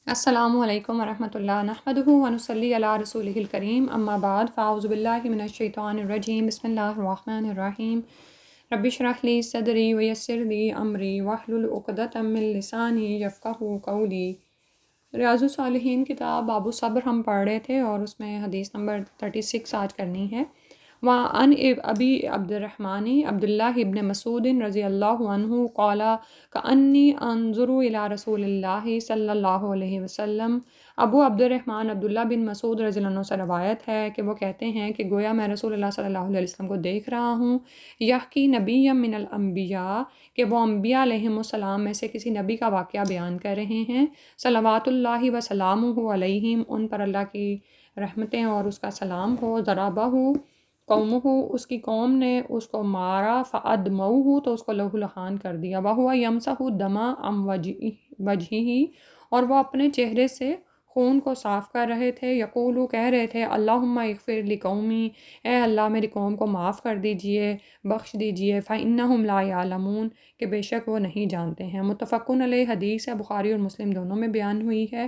السلام علیکم ورحمۃ اللہ نحمدہ ونصلی علی رسولہ الکریم اما بعد فاعوذ باللہ من الشیطان الرجیم بسم اللہ الرحمن الرحیم رب اشرح لی صدری ویسر لی امری واحلل عقدۃ من لسانی یفقہوا قولی۔ ریاض الصالحین کتاب باب الصبر ہم پڑھ رہے تھے اور اس میں حدیث نمبر 36 آج کرنی ہے۔ وعن ابی عبد الرحمن عبداللہ ابن مسعود رضی اللہ عنہ قال کأنی انظر الی رسول اللہ صلی اللہ علیہ وسلم۔ ابو عبد الرحمن عبداللہ بن مسعود رضی اللہ عنہ سے روایت ہے کہ وہ کہتے ہیں کہ گویا میں رسول اللہ صلی اللہ علیہ وسلم کو دیکھ رہا ہوں، یحکی نبی من الانبیاء، کہ وہ انبیاء علیہم السلام میں سے کسی نبی کا واقعہ بیان کر رہے ہیں، صلوات اللہ وسلامہ علیہم، ان پر اللہ کی رحمتیں اور اس کا سلام ہو، ضربہ قومہ، اس کی قوم نے اس کو مارا، فادموہ، تو اس کو لہو لہان کر دیا، وہو یمسح الدم عن وجہہ، اور وہ اپنے چہرے سے خون کو صاف کر رہے تھے، یقولو، کہہ رہے تھے، اللہم اغفر لقومی، اے اللہ میری قوم کو معاف کر دیجئے، بخش دیجئے، فإنہم لا یعلمون، کہ بے شک وہ نہیں جانتے ہیں۔ متفقن علیہ حدیث ہے، بخاری اور مسلم دونوں میں بیان ہوئی ہے۔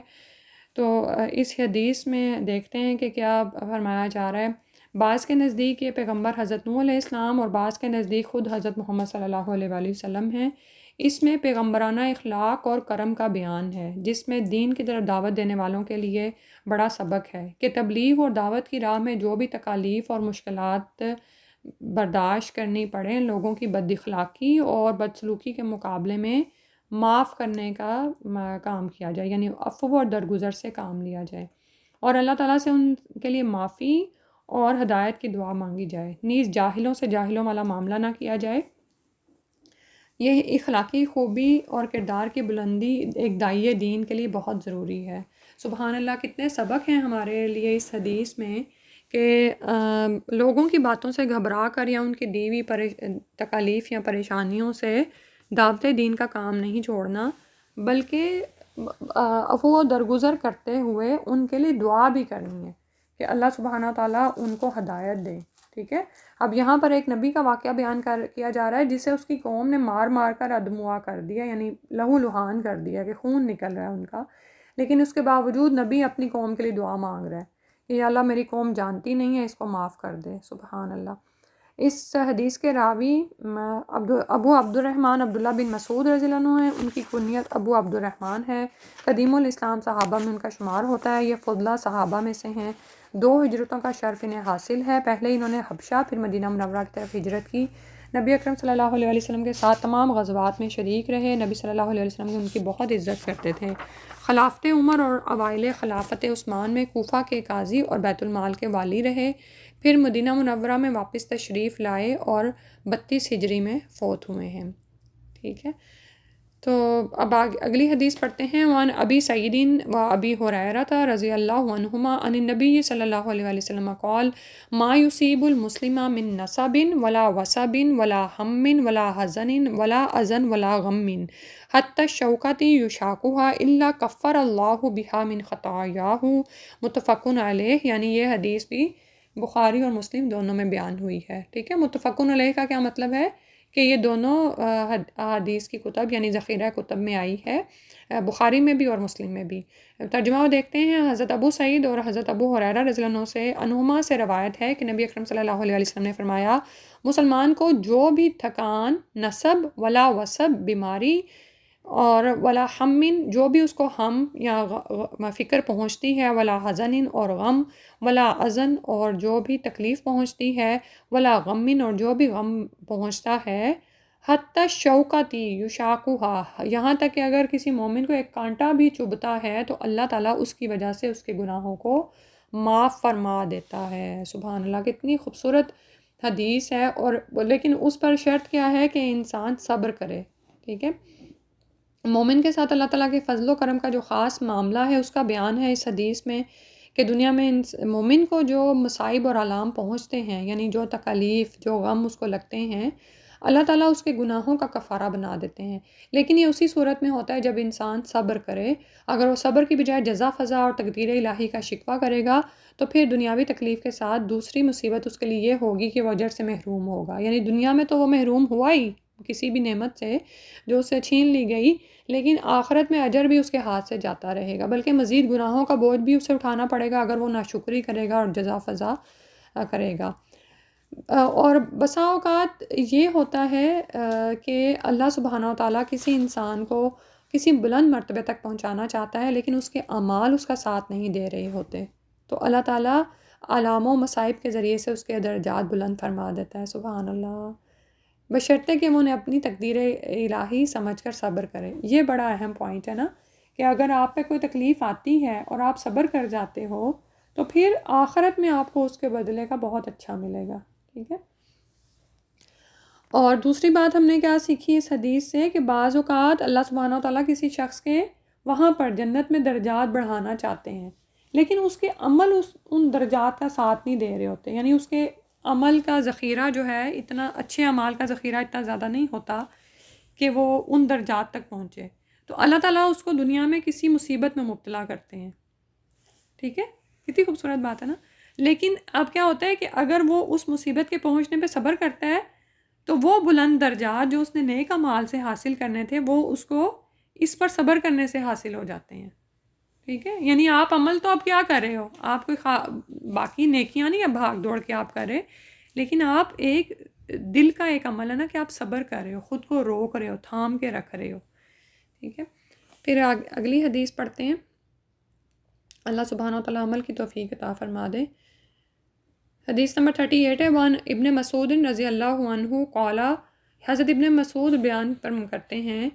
تو اس حدیث میں دیکھتے ہیں کہ کیا فرمایا جا رہا ہے۔ بعض کے نزدیک یہ پیغمبر حضرت نوح علیہ السلام اور بعض کے نزدیک خود حضرت محمد صلی اللہ علیہ وآلہ وسلم ہیں۔ اس میں پیغمبرانہ اخلاق اور کرم کا بیان ہے، جس میں دین کی طرف دعوت دینے والوں کے لیے بڑا سبق ہے کہ تبلیغ اور دعوت کی راہ میں جو بھی تکالیف اور مشکلات برداشت کرنی پڑیں، لوگوں کی بد اخلاقی اور بدسلوکی کے مقابلے میں معاف کرنے کا کام کیا جائے، یعنی عفو اور درگزر سے کام لیا جائے، اور اللہ تعالیٰ سے ان کے لیے معافی اور ہدایت کی دعا مانگی جائے، نیز جاہلوں سے جاہلوں والا معاملہ نہ کیا جائے۔ یہ اخلاقی خوبی اور کردار کی بلندی ایک داعی دین کے لیے بہت ضروری ہے۔ سبحان اللہ، کتنے سبق ہیں ہمارے لیے اس حدیث میں کہ لوگوں کی باتوں سے گھبرا کر یا ان کی دی ہوئی تکالیف یا پریشانیوں سے دعوت دین کا کام نہیں چھوڑنا، بلکہ عفو و درگزر کرتے ہوئے ان کے لیے دعا بھی کرنی ہے کہ اللہ سبحانہ تعالیٰ ان کو ہدایت دے۔ ٹھیک ہے، اب یہاں پر ایک نبی کا واقعہ بیان کیا جا رہا ہے جسے اس کی قوم نے مار مار کر ادموا کر دیا، یعنی لہو لہان کر دیا کہ خون نکل رہا ہے ان کا، لیکن اس کے باوجود نبی اپنی قوم کے لیے دعا مانگ رہا ہے کہ یا اللہ میری قوم جانتی نہیں ہے، اس کو معاف کر دے۔ سبحان اللہ۔ اس حدیث کے راوی ابو عبد الرحمن عبداللہ بن مسعود رضی اللہ عنہ ہیں، ان کی کنیت ابو عبد الرحمن ہے، قدیم الاسلام صحابہ میں ان کا شمار ہوتا ہے، یہ فضلہ صحابہ میں سے ہیں، 2 ہجرتوں کا شرف انہیں حاصل ہے، پہلے انہوں نے حبشہ پھر مدینہ منورہ کی طرف ہجرت کی، نبی اکرم صلی اللہ علیہ وسلم کے ساتھ تمام غزوات میں شریک رہے، نبی صلی اللہ علیہ وسلم ان کی بہت عزت کرتے تھے۔ خلافت عمر اور اوائل خلافت عثمان میں کوفہ کے قاضی اور بیت المال کے والی رہے، پھر مدینہ منورہ میں واپس تشریف لائے اور 32 ہجری میں فوت ہوئے ہیں۔ ٹھیک ہے، تو اب اگلی حدیث پڑھتے ہیں۔ وعن ابی سعید و ابی ہریرہ رضی اللہ عنہما عن النبی صلی اللہ علیہ وآلہ وسلم قال ما یصیب المسلم من نصب ولا وصب ولا ہم ولا حزن ولا اذن ولا غم حتی الشوکۃ یشاقها الا کفر اللہ بها من خطایاہ، متفق علیہ، یعنی یہ حدیث بھی بخاری اور مسلم دونوں میں بیان ہوئی ہے۔ ٹھیک ہے، متفق علیہ کا کیا مطلب ہے کہ یہ دونوں حدیث کی کتب یعنی ذخیرہ کتب میں آئی ہے، بخاری میں بھی اور مسلم میں بھی۔ ترجمہ دیکھتے ہیں۔ حضرت ابو سعید اور حضرت ابو ہریرہ رضی اللہ عنہما سے روایت ہے کہ نبی اکرم صلی اللہ علیہ وسلم نے فرمایا، مسلمان کو جو بھی تھکان، نصب ولا وصب بیماری، اور ولا ہمن جو بھی اس کو ہم یا فکر پہنچتی ہے، ولا حزن اور غم، ولا اذن اور جو بھی تکلیف پہنچتی ہے، ولا غمن اور جو بھی غم پہنچتا ہے، حتی الشوکۃ یشاقها، یہاں تک کہ اگر کسی مومن کو ایک کانٹا بھی چبھتا ہے تو اللہ تعالیٰ اس کی وجہ سے اس کے گناہوں کو معاف فرما دیتا ہے۔ سبحان اللہ، کتنی خوبصورت حدیث ہے، اور لیکن اس پر شرط کیا ہے کہ انسان صبر کرے۔ ٹھیک ہے، مومن کے ساتھ اللہ تعالیٰ کے فضل و کرم کا جو خاص معاملہ ہے اس کا بیان ہے اس حدیث میں کہ دنیا میں مومن کو جو مصائب اور آلام پہنچتے ہیں، یعنی جو تکالیف، جو غم اس کو لگتے ہیں، اللہ تعالیٰ اس کے گناہوں کا کفارہ بنا دیتے ہیں، لیکن یہ اسی صورت میں ہوتا ہے جب انسان صبر کرے۔ اگر وہ صبر کی بجائے جزا فضا اور تقدیر الہی کا شکوہ کرے گا تو پھر دنیاوی تکلیف کے ساتھ دوسری مصیبت اس کے لیے یہ ہوگی کہ وہ اجر سے محروم ہوگا، یعنی دنیا میں تو وہ محروم ہوا ہی، کسی بھی نعمت سے جو اس سے چھین لی گئی، لیکن آخرت میں اجر بھی اس کے ہاتھ سے جاتا رہے گا، بلکہ مزید گناہوں کا بوجھ بھی اسے اٹھانا پڑے گا اگر وہ ناشکری کرے گا اور جزا فضا کرے گا۔ اور بسا اوقات یہ ہوتا ہے کہ اللہ سبحانہ و تعالیٰ کسی انسان کو کسی بلند مرتبے تک پہنچانا چاہتا ہے، لیکن اس کے اعمال اس کا ساتھ نہیں دے رہے ہوتے، تو اللہ تعالیٰ علاموں و مصائب کے ذریعے سے اس کے درجات بلند فرما دیتا ہے۔ سبحان اللہ، بشرطے کہ وہ انہیں اپنی تقدیر الہی سمجھ کر صبر کرے۔ یہ بڑا اہم پوائنٹ ہے نا، کہ اگر آپ پہ کوئی تکلیف آتی ہے اور آپ صبر کر جاتے ہو تو پھر آخرت میں آپ کو اس کے بدلے کا بہت اچھا ملے گا، ٹھیک ہے۔ اور دوسری بات ہم نے کیا سیکھی اس حدیث سے، کہ بعض اوقات اللہ سبحانہ و تعالیٰ کسی شخص کے وہاں پر جنت میں درجات بڑھانا چاہتے ہیں، لیکن اس کے عمل ان درجات کا ساتھ نہیں دے رہے ہوتے، یعنی اس کے عمل کا ذخیرہ جو ہے اتنا، اچھے اعمال کا ذخیرہ اتنا زیادہ نہیں ہوتا کہ وہ ان درجات تک پہنچے، تو اللہ تعالیٰ اس کو دنیا میں کسی مصیبت میں مبتلا کرتے ہیں، ٹھیک ہے، کتنی خوبصورت بات ہے نا۔ لیکن اب کیا ہوتا ہے کہ اگر وہ اس مصیبت کے پہنچنے پہ صبر کرتا ہے تو وہ بلند درجات جو اس نے نیک اعمال سے حاصل کرنے تھے وہ اس کو اس پر صبر کرنے سے حاصل ہو جاتے ہیں، ٹھیک ہے۔ یعنی آپ عمل تو آپ کیا کر رہے ہو، آپ کوئی باقی نیکیاں نہیں اب بھاگ دوڑ کے آپ کر رہے، لیکن آپ ایک دل کا ایک عمل ہے نا کہ آپ صبر کر رہے ہو، خود کو روک رہے ہو، تھام کے رکھ رہے ہو، ٹھیک ہے۔ پھر اگلی حدیث پڑھتے ہیں۔ اللہ سبحانہ و تعالیٰ عمل کی توفیق عطا فرما دے۔ حدیث نمبر 38 ہے، وان ابن مسعود رضی اللہ عنہ قال، حضرت ابن مسعود بیان کرتے ہیں،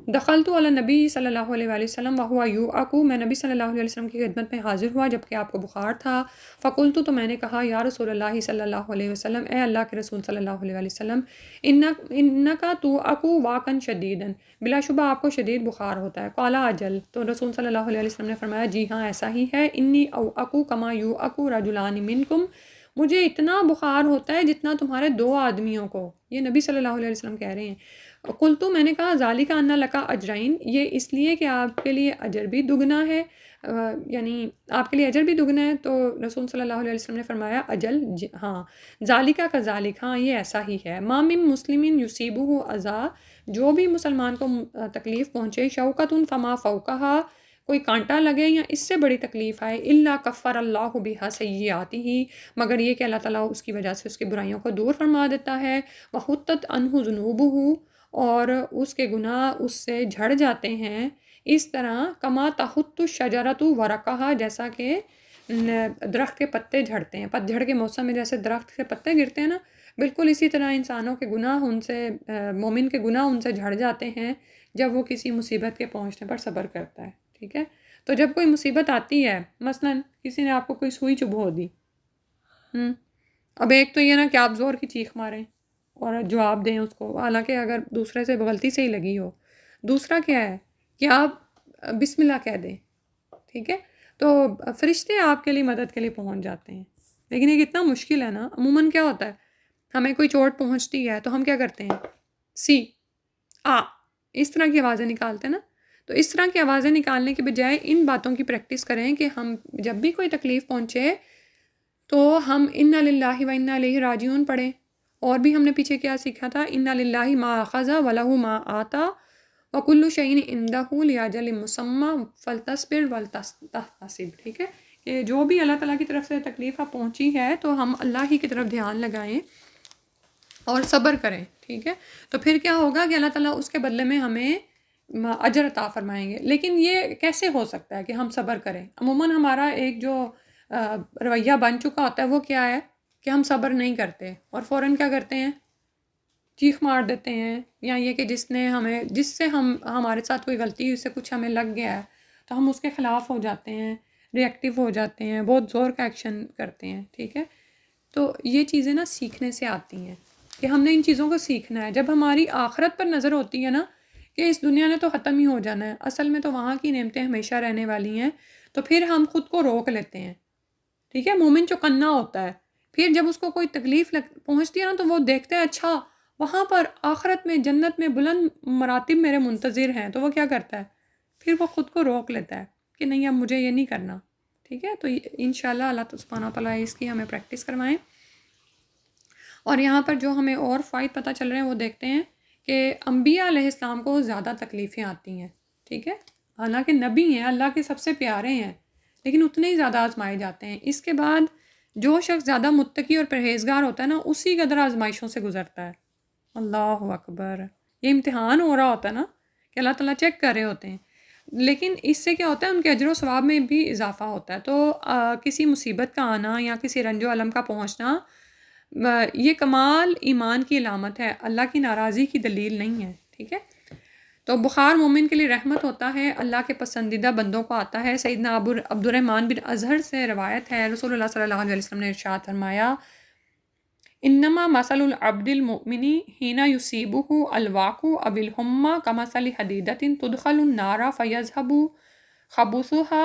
دخلت علی نبی صلی اللہ علیہ وآلہ وسلم وہو یوعک، میں نبی صلی اللہ علیہ وسلم کی خدمت میں حاضر ہوا جبکہ آپ کو بخار تھا، فقلت، تو میں نے کہا، یا رسول اللہ صلی اللہ علیہ وسلم، اے اللہ کے رسول صلی اللہ علیہ وآلہ وسلم، انکا توعک واقعا شدیدا، بلا شبہ آپ کو شدید بخار ہوتا ہے، قال اجل، تو رسول صلی اللہ علیہ وسلم نے فرمایا، جی ہاں ایسا ہی ہے، انی اوعک کما یوعک رجلان منکم، مجھے اتنا بخار ہوتا ہے جتنا تمہارے 2 آدمیوں کو، یہ نبی صلی اللہ علیہ وسلم کہہ رہے ہیں۔ قلت، میں نے کہا، ذالک ان لک اجرین، یہ اس لیے کہ آپ کے لیے اجر بھی دگنا ہے، یعنی آپ کے لیے اجر بھی دگنا ہے، تو رسول صلی اللہ علیہ وسلم نے فرمایا، اجل، ہاں، ذالک کذالک، ہاں یہ ایسا ہی ہے، ما من مسلم یصیبہ اذی، جو بھی مسلمان کو تکلیف پہنچے، شوکۃ فما فوقہا، کوئی کانٹا لگے یا اس سے بڑی تکلیف آئے، الا کفر اللہ بہا سیئاتہ، مگر یہ کہ اللہ تعالیٰ اس کی وجہ سے اس کی برائیوں کو دور فرما دیتا ہے، وحطت عنہ ذنوبہ، اور اس کے گناہ اس سے جھڑ جاتے ہیں، اس طرح کما تحط الشجرۃ ورقہا، جیسا کہ درخت کے پتے جھڑتے ہیں، پت جھڑ کے موسم میں جیسے درخت کے پتے گرتے ہیں نا، بالکل اسی طرح انسانوں کے گناہ ان سے، مومن کے گناہ ان سے جھڑ جاتے ہیں جب وہ کسی مصیبت کے پہنچنے پر صبر کرتا ہے، ٹھیک ہے۔ تو جب کوئی مصیبت آتی ہے، مثلا کسی نے آپ کو کوئی سوئی چبھو دی، اب ایک تو یہ نا کہ آپ زور کی چیخ ماریں اور جواب دیں اس کو، حالانکہ اگر دوسرے سے غلطی سے ہی لگی ہو، دوسرا کیا ہے کہ آپ بسم اللہ کہہ دیں، ٹھیک ہے، تو فرشتے آپ کے لیے مدد کے لیے پہنچ جاتے ہیں، لیکن یہ کتنا مشکل ہے نا۔ عموماً کیا ہوتا ہے، ہمیں کوئی چوٹ پہنچتی ہے تو ہم کیا کرتے ہیں، سی آ، اس طرح کی آوازیں نکالتے ہیں نا، تو اس طرح کی آوازیں نکالنے کے بجائے ان باتوں کی پریکٹس کریں کہ ہم جب بھی کوئی تکلیف پہنچے تو ہم انا للہ و انا الیہ راجعون پڑھیں، اور بھی ہم نے پیچھے کیا سیکھا تھا، انا للہ ما اخذ ولہ ما آتا وکل شیء عندہ لاجل مسمى فلتصبر ولتحتسب، ٹھیک ہے، کہ جو بھی اللہ تعالیٰ کی طرف سے تکلیف پہنچی ہے تو ہم اللہ ہی کی طرف دھیان لگائیں اور صبر کریں، ٹھیک ہے، تو پھر کیا ہوگا کہ اللہ تعالیٰ اس کے بدلے میں ہمیں اجر عطا فرمائیں گے۔ لیکن یہ کیسے ہو سکتا ہے کہ ہم صبر کریں؟ عموماً ہمارا ایک جو رویہ بن چکا ہوتا ہے وہ کیا ہے کہ ہم صبر نہیں کرتے اور فوراً کیا کرتے ہیں، چیخ مار دیتے ہیں، یا یہ کہ جس سے ہمارے ساتھ کوئی غلطی، اس سے کچھ ہمیں لگ گیا ہے تو ہم اس کے خلاف ہو جاتے ہیں، ری ایکٹیو ہو جاتے ہیں، بہت زور کا ایکشن کرتے ہیں، ٹھیک ہے۔ تو یہ چیزیں نا سیکھنے سے آتی ہیں کہ ہم نے ان چیزوں کو سیکھنا ہے۔ جب ہماری آخرت پر نظر ہوتی ہے نا کہ اس دنیا نے تو ختم ہی ہو جانا ہے، اصل میں تو وہاں کی نعمتیں ہمیشہ رہنے والی ہیں، تو پھر ہم خود کو روک لیتے ہیں، ٹھیک ہے۔ مومن چوکنا ہوتا ہے، پھر جب اس کو کوئی تکلیف پہنچتی ہے نا تو وہ دیکھتے ہیں اچھا وہاں پر آخرت میں جنت میں بلند مراتب میرے منتظر ہیں، تو وہ کیا کرتا ہے، پھر وہ خود کو روک لیتا ہے کہ نہیں اب مجھے یہ نہیں کرنا، ٹھیک ہے۔ تو انشاءاللہ اللہ سبحانہ و تعالیٰ اس کی ہمیں پریکٹس کروائیں۔ اور یہاں پر جو ہمیں اور فوائد پتہ چل رہے ہیں وہ دیکھتے ہیں کہ انبیاء علیہ السلام کو زیادہ تکلیفیں آتی ہیں، ٹھیک ہے، حالانکہ نبی ہیں، اللہ کے سب سے پیارے ہیں، لیکن اتنے ہی زیادہ آزمائے جاتے ہیں۔ اس کے بعد جو شخص زیادہ متقی اور پرہیزگار ہوتا ہے نا، اسی قدر آزمائشوں سے گزرتا ہے۔ اللہ اکبر، یہ امتحان ہو رہا ہوتا ہے نا کہ اللہ تعالیٰ چیک کر رہے ہوتے ہیں، لیکن اس سے کیا ہوتا ہے، ان کے اجر و ثواب میں بھی اضافہ ہوتا ہے۔ تو کسی مصیبت کا آنا یا کسی رنج و الم کا پہنچنا یہ کمال ایمان کی علامت ہے، اللہ کی ناراضی کی دلیل نہیں ہے، ٹھیک ہے۔ تو بخار مومن کے لیے رحمت ہوتا ہے، اللہ کے پسندیدہ بندوں کو آتا ہے۔ سیدنا عبد الرحمن بن اظہر سے روایت ہے، رسول اللہ صلی اللہ علیہ وسلم نے ارشاد فرمایا، انما مثل العبد المؤمن حين يصيبه الواق او الحمى كمثل حديدة تدخل النار فيذهب خبثها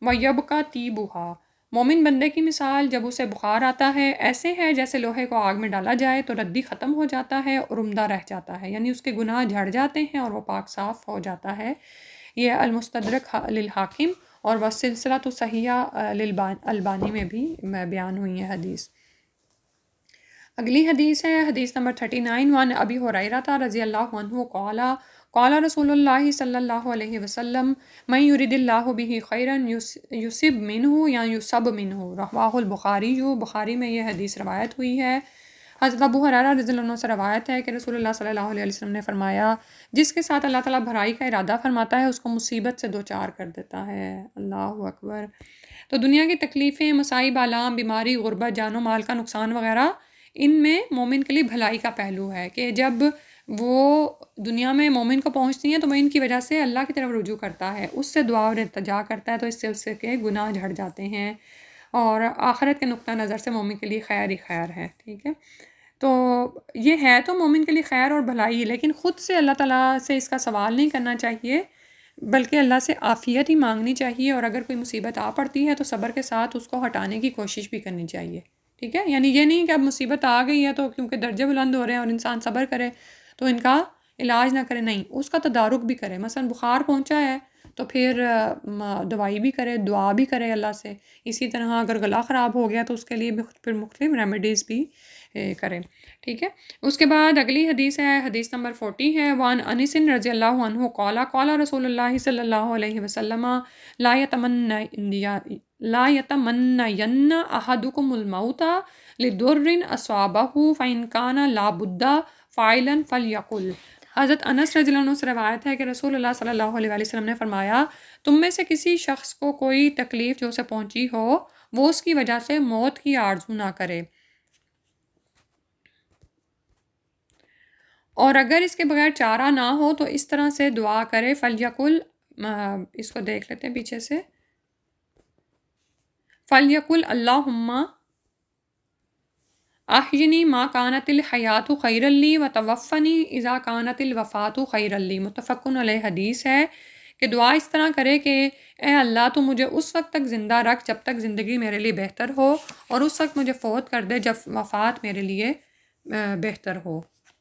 ويبقى طيبها۔ مومن بندے کی مثال جب اسے بخار آتا ہے ایسے ہے جیسے لوہے کو آگ میں ڈالا جائے تو ردی ختم ہو جاتا ہے اور عمدہ رہ جاتا ہے، یعنی اس کے گناہ جھڑ جاتے ہیں اور وہ پاک صاف ہو جاتا ہے۔ یہ المستدرک للحاکم اور والسلسلۃ الصحیحہ للالبانی میں بھی بیان ہوئی ہے حدیث۔ اگلی حدیث ہے حدیث نمبر 39، وان ابی ہریرہ رضی اللہ عنہ قال قال رسول اللہ صلی اللہ علیہ وسلم من یرید اللہ بہ خیرا یصب منہ یا یصب منہ، رواہ البخاری۔ بخاری میں یہ حدیث روایت ہوئی ہے۔ حضرت ابو ہریرہ رضی اللہ عنہ سے روایت ہے کہ رسول اللہ صلی اللہ علیہ وسلم نے فرمایا، جس کے ساتھ اللہ تعالیٰ بھلائی کا ارادہ فرماتا ہے اس کو مصیبت سے دوچار کر دیتا ہے۔ اللہ اکبر۔ تو دنیا کی تکلیفیں، مصائب، آلام، بیماری، غربت، جان و مال کا نقصان وغیرہ، ان میں مومن کے لیے بھلائی کا پہلو ہے کہ جب وہ دنیا میں مومن کو پہنچتی ہیں تو وہ ان کی وجہ سے اللہ کی طرف رجوع کرتا ہے، اس سے دعا اور التجا کرتا ہے، تو اس سے کے گناہ جھڑ جاتے ہیں، اور آخرت کے نقطہ نظر سے مومن کے لیے خیر ہی خیر ہے، ٹھیک ہے۔ تو یہ ہے تو مومن کے لیے خیر اور بھلائی، لیکن خود سے اللہ تعالیٰ سے اس کا سوال نہیں کرنا چاہیے، بلکہ اللہ سے عافیت ہی مانگنی چاہیے، اور اگر کوئی مصیبت آ پڑتی ہے تو صبر کے ساتھ اس کو ہٹانے کی کوشش بھی کرنی چاہیے، ٹھیک ہے۔ یعنی یہ نہیں کہ اب مصیبت آ گئی ہے تو کیونکہ درجے بلند ہو رہے ہیں اور انسان صبر کرے تو ان کا علاج نہ کرے، نہیں، اس کا تدارک بھی کرے۔ مثلا بخار پہنچا ہے تو پھر دوائی بھی کرے، دعا بھی کرے اللہ سے۔ اسی طرح اگر گلا خراب ہو گیا تو اس کے لیے بھی پھر مختلف ریمیڈیز بھی کرے، ٹھیک ہے۔ اس کے بعد اگلی حدیث ہے حدیث نمبر 40 ہے، وان انس رضی اللہ عنہ قال قال رسول اللہ صلی اللہ علیہ وسلم لا يتمنین احدکم الموت لضر اصابہ فإن کان لا بد فاعلا فلیقل۔ حضرت انس رضی اللہ عنہ سے روایت ہے کہ رسول اللہ صلی اللہ علیہ وسلم نے فرمایا، تم میں سے کسی شخص کو کوئی تکلیف جو اسے پہنچی ہو وہ اس کی وجہ سے موت کی آرزو نہ کرے، اور اگر اس کے بغیر چارہ نہ ہو تو اس طرح سے دعا کرے، فلیقل، اس کو دیکھ لیتے ہیں پیچھے سے، فلیقل اللہم احینی ما کانت الحیات خیرا لی وتوفنی اذا کانت الوفات خیرا لی۔ متفق علیہ حدیث ہے کہ دعا اس طرح کرے کہ اے اللہ تو مجھے اس وقت تک زندہ رکھ جب تک زندگی میرے لیے بہتر ہو، اور اس وقت مجھے فوت کر دے جب وفات میرے لیے بہتر ہو،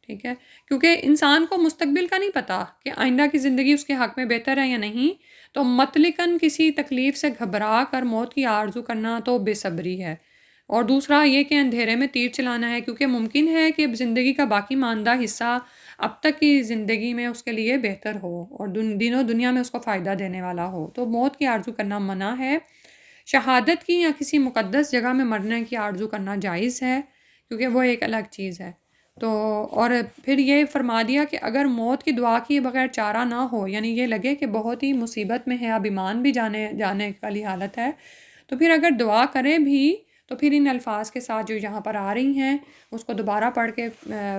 ٹھیک ہے۔ کیونکہ انسان کو مستقبل کا نہیں پتہ کہ آئندہ کی زندگی اس کے حق میں بہتر ہے یا نہیں، تو مطلقاً کسی تکلیف سے گھبرا کر موت کی آرزو کرنا تو بے صبری ہے۔ اور دوسرا یہ کہ اندھیرے میں تیر چلانا ہے، کیونکہ ممکن ہے کہ زندگی کا باقی ماندہ حصہ اب تک کی زندگی میں اس کے لیے بہتر ہو اور دینوں دنیا میں اس کو فائدہ دینے والا ہو، تو موت کی آرزو کرنا منع ہے۔ شہادت کی یا کسی مقدس جگہ میں مرنے کی آرزو کرنا جائز ہے، کیونکہ وہ ایک الگ چیز ہے۔ تو اور پھر یہ فرما دیا کہ اگر موت کی دعا کیے بغیر چارہ نہ ہو، یعنی یہ لگے کہ بہت ہی مصیبت میں ہے، اب ایمان بھی جانے والی حالت ہے، تو پھر اگر دعا کرے بھی تو پھر ان الفاظ کے ساتھ جو یہاں پر آ رہی ہیں اس کو دوبارہ پڑھ کے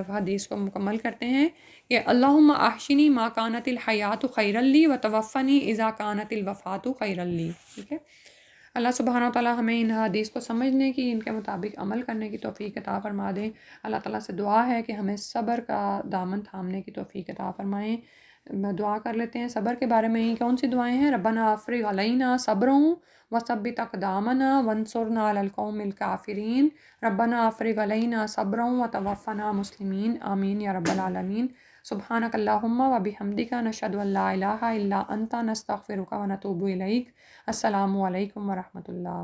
حدیث کو مکمل کرتے ہیں کہ اللہم احشنی ما کانت الحیات خیرا لی وتوفنی اذا کانت الوفات خیرا لی، ٹھیک ہے۔ اللہ سبحانہ و تعالیٰ ہمیں ان حدیث کو سمجھنے کی، ان کے مطابق عمل کرنے کی توفیق عطا فرما دیں۔ اللہ تعالیٰ سے دعا ہے کہ ہمیں صبر کا دامن تھامنے کی توفیق عطا فرمائیں۔ دعا کر لیتے ہیں صبر کے بارے میں، کون سی دعائیں ہیں؟ ربنا افرغ علینا صبرا وثبت اقدامنا وانصرنا علی القوم الکافرین، ربنا افرغ علینا صبرا وتوفنا مسلمین، آمین یا رب العالمین۔ سبحانک اللہم وبحمدک نشہد ان لا الہ الا انت نستغفرک ونتوب الیک۔ السلام علیکم ورحمۃ اللہ۔